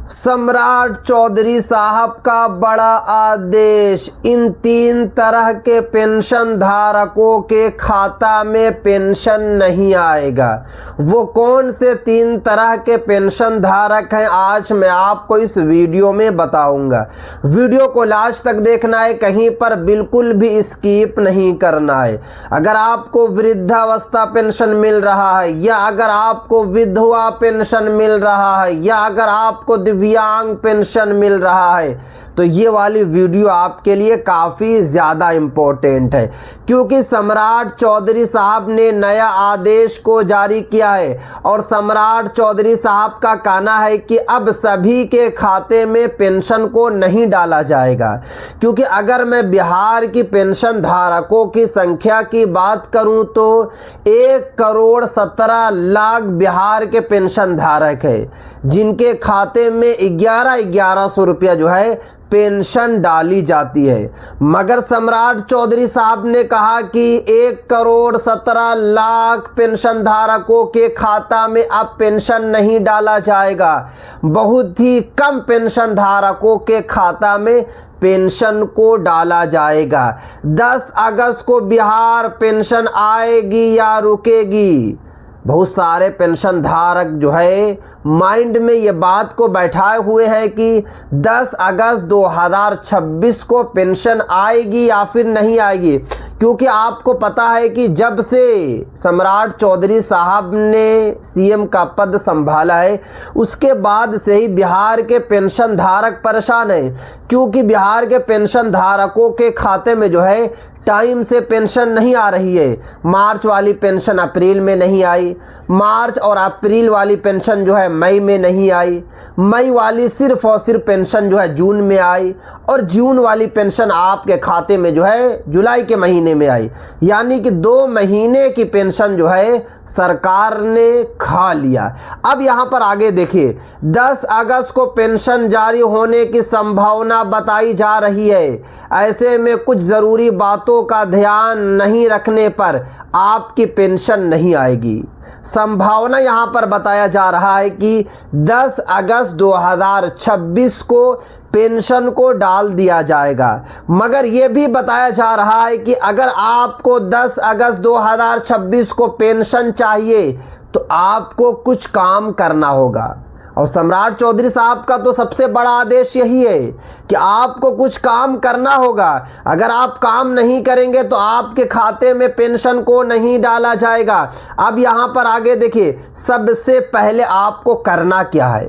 सम्राट चौधरी साहब का बड़ा आदेश, इन 3 तरह के पेंशन धारकों के खाता में पेंशन नहीं आएगा। वो कौन से 3 तरह के पेंशन धारक हैं, आज मैं आपको इस वीडियो में बताऊंगा। वीडियो को लास्ट तक देखना है, कहीं पर बिल्कुल भी स्किप नहीं करना है। अगर आपको वृद्धावस्था पेंशन मिल रहा है, या अगर आपको विधवा पेंशन मिल रहा है, या अगर आपको दिव्यांग पेंशन मिल रहा है, तो ये वाली वीडियो आपके लिए काफ़ी ज़्यादा इम्पोर्टेंट है, क्योंकि सम्राट चौधरी साहब ने नया आदेश को जारी किया है। और सम्राट चौधरी साहब का कहना है कि अब सभी के खाते में पेंशन को नहीं डाला जाएगा। क्योंकि अगर मैं बिहार की पेंशन धारकों की संख्या की बात करूं तो 1,17,00,000 बिहार के पेंशन धारक है, जिनके खाते में 1100 रुपया जो है पेंशन डाली जाती है। मगर सम्राट चौधरी साहब ने कहा कि 1,17,00,000 पेंशन धारकों के खाता में अब पेंशन नहीं डाला जाएगा। बहुत ही कम पेंशन धारकों के खाता में पेंशन को डाला जाएगा। 10 अगस्त को बिहार पेंशन आएगी या रुकेगी? बहुत सारे पेंशन धारक जो है माइंड में ये बात को बैठाए हुए हैं कि 10 अगस्त 2026 को पेंशन आएगी या फिर नहीं आएगी। क्योंकि आपको पता है कि जब से सम्राट चौधरी साहब ने सीएम का पद संभाला है, उसके बाद से ही बिहार के पेंशन धारक परेशान है। क्योंकि बिहार के पेंशन धारकों के खाते में जो है टाइम से पेंशन नहीं आ रही है। मार्च वाली पेंशन अप्रैल में नहीं आई, मार्च और अप्रैल वाली पेंशन जो है मई में नहीं आई, मई वाली सिर्फ और सिर्फ पेंशन जो है जून में आई, और जून वाली पेंशन आपके खाते में जो है जुलाई के महीने में आई। यानी कि 2 महीने की पेंशन जो है सरकार ने खा लिया। अब यहाँ पर आगे देखिए, 10 अगस्त को पेंशन जारी होने की संभावना बताई जा रही है। ऐसे में कुछ ज़रूरी बातों का ध्यान नहीं रखने पर आपकी पेंशन नहीं आएगी। संभावना यहां पर बताया जा रहा है कि 10 अगस्त 2026 को पेंशन को डाल दिया जाएगा। मगर यह भी बताया जा रहा है कि अगर आपको 10 अगस्त 2026 को पेंशन चाहिए तो आपको कुछ काम करना होगा। और सम्राट चौधरी साहब का तो सबसे बड़ा आदेश यही है कि आपको कुछ काम करना होगा। अगर आप काम नहीं करेंगे तो आपके खाते में पेंशन को नहीं डाला जाएगा। अब यहाँ पर आगे देखिए, सबसे पहले आपको करना क्या है,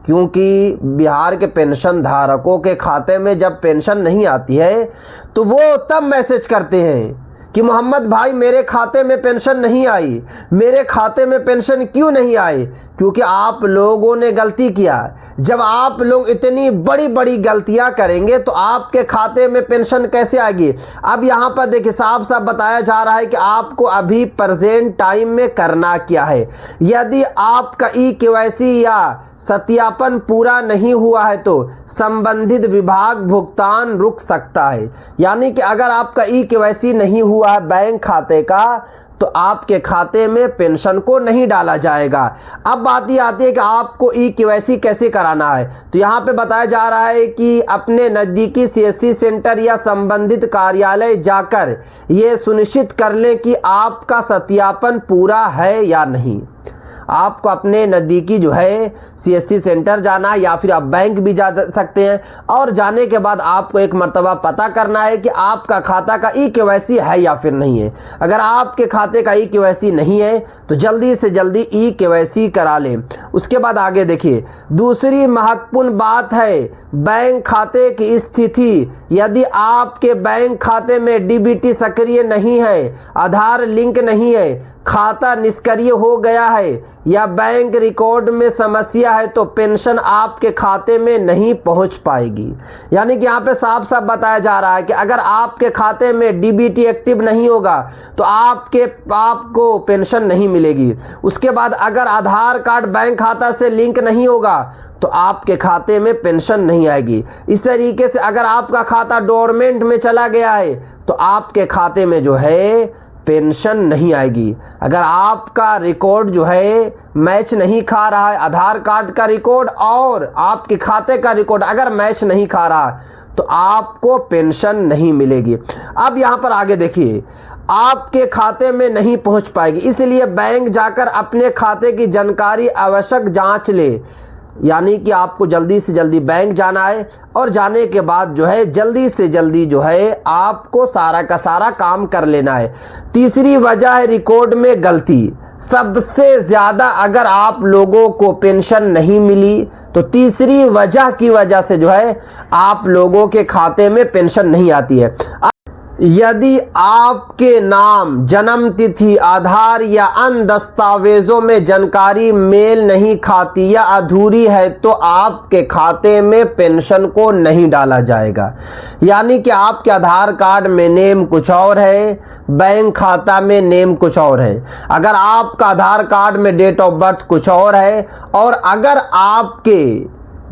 क्योंकि बिहार के पेंशन धारकों के खाते में जब पेंशन नहीं आती है तो वो तब मैसेज करते हैं कि मोहम्मद भाई मेरे खाते में पेंशन नहीं आई, मेरे खाते में पेंशन क्यों नहीं आई? क्योंकि आप लोगों ने गलती किया। जब आप लोग इतनी बड़ी बड़ी गलतियां करेंगे तो आपके खाते में पेंशन कैसे आएगी? अब यहाँ पर देखिए, साफ साफ बताया जा रहा है कि आपको अभी प्रेजेंट टाइम में करना क्या है। यदि आपका KYC या सत्यापन पूरा नहीं हुआ है तो संबंधित विभाग भुगतान रुक सकता है। यानी कि अगर आपका KYC नहीं हुआ है बैंक खाते का तो आपके खाते में पेंशन को नहीं डाला जाएगा। अब बात ये आती है कि आपको KYC कैसे कराना है। तो यहाँ पे बताया जा रहा है कि अपने नज़दीकी CSC सेंटर या संबंधित कार्यालय जाकर ये सुनिश्चित कर लें कि आपका सत्यापन पूरा है या नहीं। आपको अपने नज़दीकी जो है CSC सेंटर जाना है, या फिर आप बैंक भी जा सकते हैं। और जाने के बाद आपको एक मर्तबा पता करना है कि आपका खाता का KYC है या फिर नहीं है। अगर आपके खाते का KYC नहीं है तो जल्दी से जल्दी KYC करा लें। उसके बाद आगे देखिए, दूसरी महत्वपूर्ण बात है बैंक खाते की स्थिति। यदि आपके बैंक खाते में DBT सक्रिय नहीं है, आधार लिंक नहीं है, खाता निष्क्रिय हो गया है, या बैंक रिकॉर्ड में समस्या है तो पेंशन आपके खाते में नहीं पहुंच पाएगी। यानी कि यहाँ पे साफ साफ बताया जा रहा है कि अगर आपके खाते में DBT एक्टिव नहीं होगा तो आपको पेंशन नहीं मिलेगी। उसके बाद अगर आधार कार्ड बैंक खाता से लिंक नहीं होगा तो आपके खाते में पेंशन नहीं आएगी। इस तरीके से अगर आपका खाता डोरमेंट में चला गया है तो आपके खाते में जो है पेंशन नहीं आएगी। अगर आपका रिकॉर्ड जो है मैच नहीं खा रहा है, आधार कार्ड का रिकॉर्ड और आपके खाते का रिकॉर्ड अगर मैच नहीं खा रहा, तो आपको पेंशन नहीं मिलेगी। अब यहाँ पर आगे देखिए, आपके खाते में नहीं पहुँच पाएगी, इसलिए बैंक जाकर अपने खाते की जानकारी आवश्यक जांच ले। यानी कि आपको जल्दी से जल्दी बैंक जाना है और जाने के बाद जो है जल्दी से जल्दी जो है आपको सारा का सारा काम कर लेना है। तीसरी वजह है रिकॉर्ड में गलती। सबसे ज़्यादा अगर आप लोगों को पेंशन नहीं मिली तो तीसरी वजह की वजह से जो है आप लोगों के खाते में पेंशन नहीं आती है। यदि आपके नाम, जन्म तिथि, आधार या अन्य दस्तावेजों में जानकारी मेल नहीं खाती या अधूरी है तो आपके खाते में पेंशन को नहीं डाला जाएगा। यानी कि आपके आधार कार्ड में नेम कुछ और है, बैंक खाता में नेम कुछ और है। अगर आपका आधार कार्ड में डेट ऑफ बर्थ कुछ और है और अगर आपके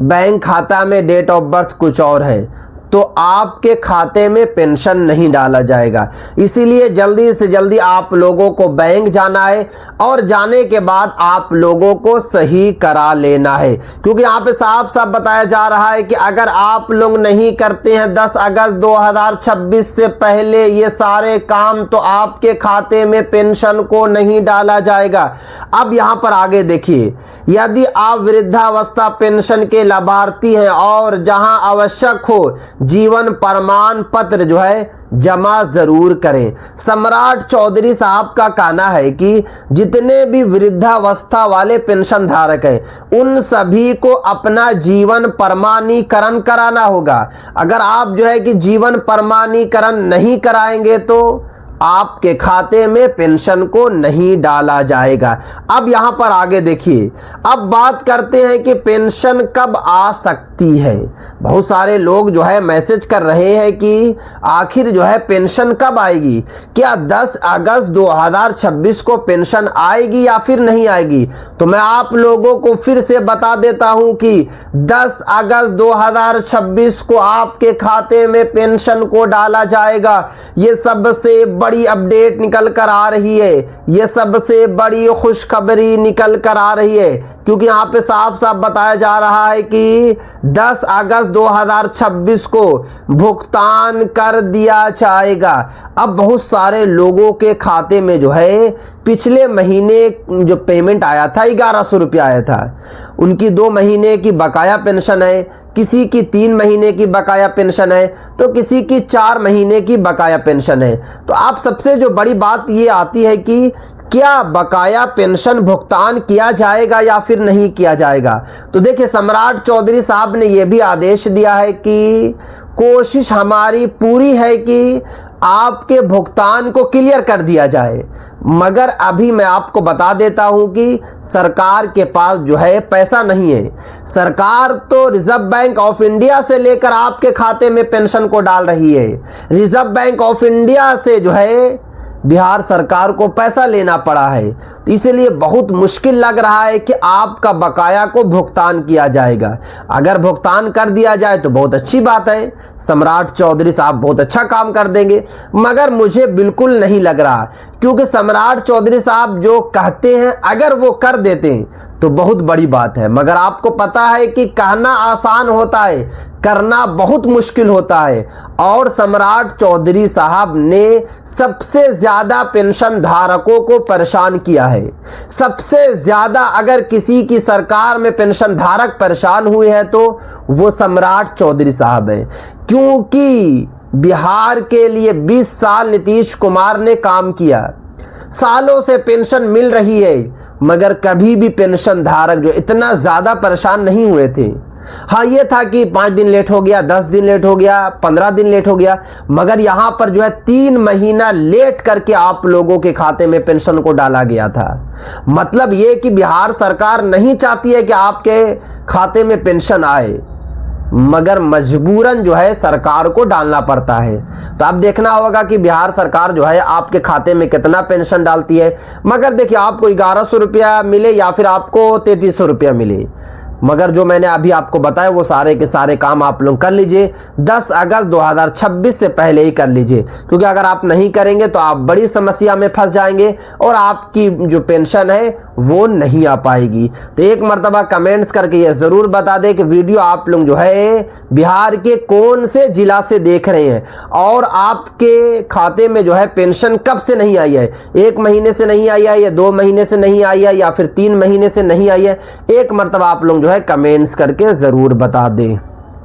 बैंक खाता में डेट ऑफ बर्थ कुछ और है तो आपके खाते में पेंशन नहीं डाला जाएगा। इसीलिए जल्दी से जल्दी आप लोगों को बैंक जाना है और जाने के बाद आप लोगों को सही करा लेना है, क्योंकि यहाँ पे साफ साफ बताया जा रहा है कि अगर आप लोग नहीं करते हैं 10 अगस्त 2026 से पहले ये सारे काम तो आपके खाते में पेंशन को नहीं डाला जाएगा। अब यहाँ पर आगे देखिए, यदि आप वृद्धावस्था पेंशन के लाभार्थी हैं और जहाँ आवश्यक हो जीवन प्रमाण पत्र जो है जमा जरूर करें। सम्राट चौधरी साहब का कहना है कि जितने भी वृद्धावस्था वाले पेंशन धारक हैं उन सभी को अपना जीवन प्रमाणीकरण कराना होगा। अगर आप जो है कि जीवन प्रमाणीकरण नहीं कराएंगे तो आपके खाते में पेंशन को नहीं डाला जाएगा। अब यहाँ पर आगे देखिए, अब बात करते हैं कि पेंशन कब आ सकती है। बहुत सारे लोग जो है मैसेज कर रहे हैं कि आखिर जो है पेंशन कब आएगी, क्या 10 अगस्त 2026 को पेंशन आएगी या फिर नहीं आएगी। तो मैं आप लोगों को फिर से बता देता हूं कि 10 अगस्त 2026 को आपके खाते में पेंशन को डाला जाएगा। ये सबसे बड़ी अपडेट निकल कर आ रही है, ये सबसे बड़ी खुशखबरी निकल कर आ रही है, क्योंकि यहाँ पे साफ साफ बताया जा रहा है कि 10 अगस्त 2026 को भुगतान कर दिया जाएगा। अब बहुत सारे लोगों के खाते में जो है पिछले महीने जो पेमेंट आया था 1100 रुपया आया था, उनकी 2 महीने की बकाया पेंशन है, किसी की 3 महीने की बकाया पेंशन है तो किसी की 4 महीने की बकाया पेंशन है। तो आप सबसे जो बड़ी बात ये आती है कि क्या बकाया पेंशन भुगतान किया जाएगा या फिर नहीं किया जाएगा। तो देखिए, सम्राट चौधरी साहब ने यह भी आदेश दिया है कि कोशिश हमारी पूरी है कि आपके भुगतान को क्लियर कर दिया जाए, मगर अभी मैं आपको बता देता हूं कि सरकार के पास जो है पैसा नहीं है। सरकार तो रिजर्व बैंक ऑफ इंडिया से लेकर आपके खाते में पेंशन को डाल रही है। रिजर्व बैंक ऑफ इंडिया से जो है बिहार सरकार को पैसा लेना पड़ा है, तो इसलिए बहुत मुश्किल लग रहा है कि आपका बकाया को भुगतान किया जाएगा। अगर भुगतान कर दिया जाए तो बहुत अच्छी बात है, सम्राट चौधरी साहब बहुत अच्छा काम कर देंगे, मगर मुझे बिल्कुल नहीं लग रहा, क्योंकि सम्राट चौधरी साहब जो कहते हैं अगर वो कर देते हैं तो बहुत बड़ी बात है। मगर आपको पता है कि कहना आसान होता है, करना बहुत मुश्किल होता है। और सम्राट चौधरी साहब ने सबसे ज़्यादा पेंशन धारकों को परेशान किया है। सबसे ज़्यादा अगर किसी की सरकार में पेंशन धारक परेशान हुए हैं तो वो सम्राट चौधरी साहब हैं, क्योंकि बिहार के लिए 20 साल नीतीश कुमार ने काम किया, सालों से पेंशन मिल रही है, मगर कभी भी पेंशन धारक जो इतना ज़्यादा परेशान नहीं हुए थे। हाँ, ये था कि 5 दिन लेट हो गया, 10 दिन लेट हो गया, 15 दिन लेट हो गया, मगर यहाँ पर जो है 3 महीना लेट करके आप लोगों के खाते में पेंशन को डाला गया था। मतलब ये कि बिहार सरकार नहीं चाहती है कि आपके खाते में पेंशन आए, मगर मजबूरन जो है सरकार को डालना पड़ता है। तो अब देखना होगा कि बिहार सरकार जो है आपके खाते में कितना पेंशन डालती है। मगर देखिए, आपको 1100 रुपया मिले या फिर आपको 3300 रुपया मिले, मगर जो मैंने अभी आपको बताया वो सारे के सारे काम आप लोग कर लीजिए 10 अगस्त 2026 से पहले ही कर लीजिए, क्योंकि अगर आप नहीं करेंगे तो आप बड़ी समस्या में फंस जाएंगे और आपकी जो पेंशन है वो नहीं आ पाएगी। तो एक मर्तबा कमेंट्स करके ये ज़रूर बता दें कि वीडियो आप लोग जो है बिहार के कौन से ज़िला से देख रहे हैं और आपके खाते में जो है पेंशन कब से नहीं आई है, 1 महीने से नहीं आई है या 2 महीने से नहीं आई है या फिर 3 महीने से नहीं आई है। एक मर्तबा आप लोग जो है कमेंट्स करके ज़रूर बता दें।